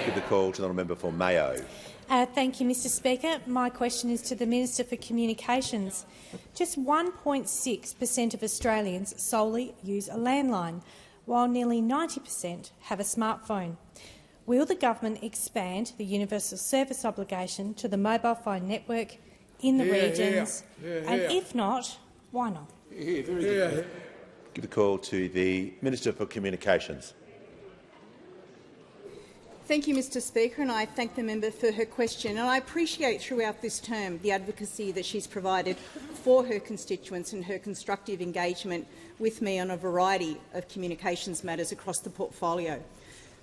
Give the call to the honourable member for Mayo. Thank you, Mr Speaker. My question is to the Minister for Communications. Just 1.6% of Australians solely use a landline, while nearly 90% have a smartphone. Will the government expand the universal service obligation to the mobile phone network in the regions? And if not, why not? Give the call to the Minister for Communications. Thank you, Mr Speaker, and I thank the member for her question. And I appreciate throughout this term the advocacy that she's provided for her constituents and her constructive engagement with me on a variety of communications matters across the portfolio.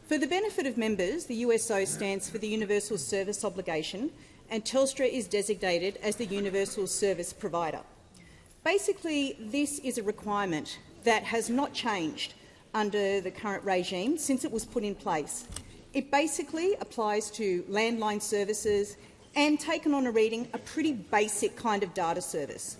For the benefit of members, the USO stands for the Universal Service Obligation, and Telstra is designated as the Universal Service Provider. Basically, this is a requirement that has not changed under the current regime since it was put in place. It basically applies to landline services and, taken on a reading, a pretty basic kind of data service.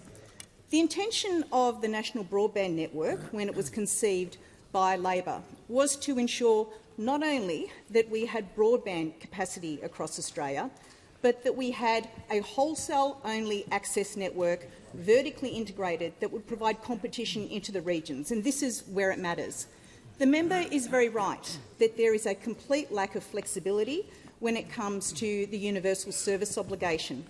The intention of the National Broadband Network, when it was conceived by Labor, was to ensure not only that we had broadband capacity across Australia, but that we had a wholesale-only access network, vertically integrated, that would provide competition into the regions. And this is where it matters. The member is very right that there is a complete lack of flexibility when it comes to the universal service obligation.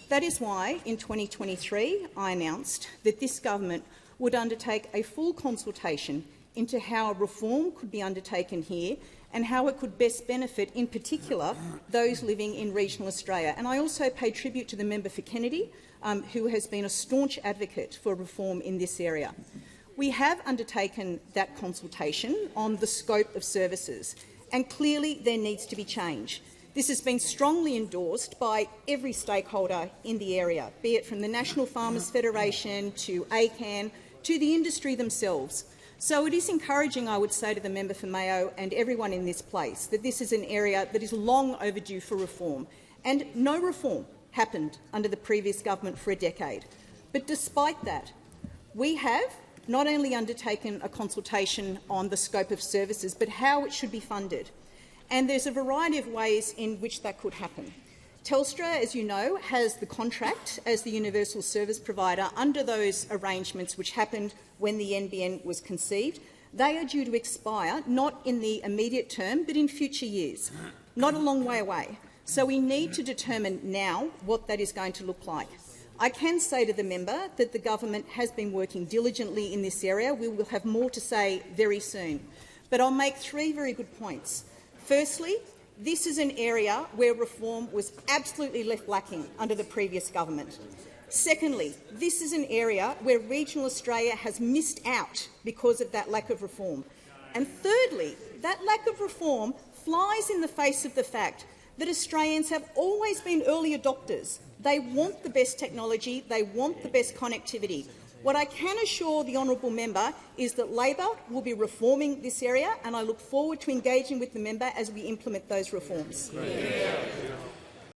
That is why, in 2023, I announced that this government would undertake a full consultation into how a reform could be undertaken here and how it could best benefit, in particular, those living in regional Australia. And I also pay tribute to the member for Kennedy, who has been a staunch advocate for reform in this area. We have undertaken that consultation on the scope of services, and clearly there needs to be change. This has been strongly endorsed by every stakeholder in the area, be it from the National Farmers Federation to ACAN to the industry themselves. So it is encouraging, I would say, to the member for Mayo and everyone in this place that this is an area that is long overdue for reform, and no reform happened under the previous government for a decade. But despite that, we have not only undertaken a consultation on the scope of services, but how it should be funded. And there's a variety of ways in which that could happen. Telstra, as you know, has the contract as the universal service provider under those arrangements which happened when the NBN was conceived. They are due to expire not in the immediate term but in future years, not a long way away. So we need to determine now what that is going to look like. I can say to the member that the government has been working diligently in this area. We will have more to say very soon. But I'll make three very good points. Firstly, this is an area where reform was absolutely left lacking under the previous government. Secondly, this is an area where regional Australia has missed out because of that lack of reform. And thirdly, that lack of reform flies in the face of the fact that Australians have always been early adopters. They want the best technology, they want the best connectivity. What I can assure the honourable member is that Labor will be reforming this area, and I look forward to engaging with the member as we implement those reforms.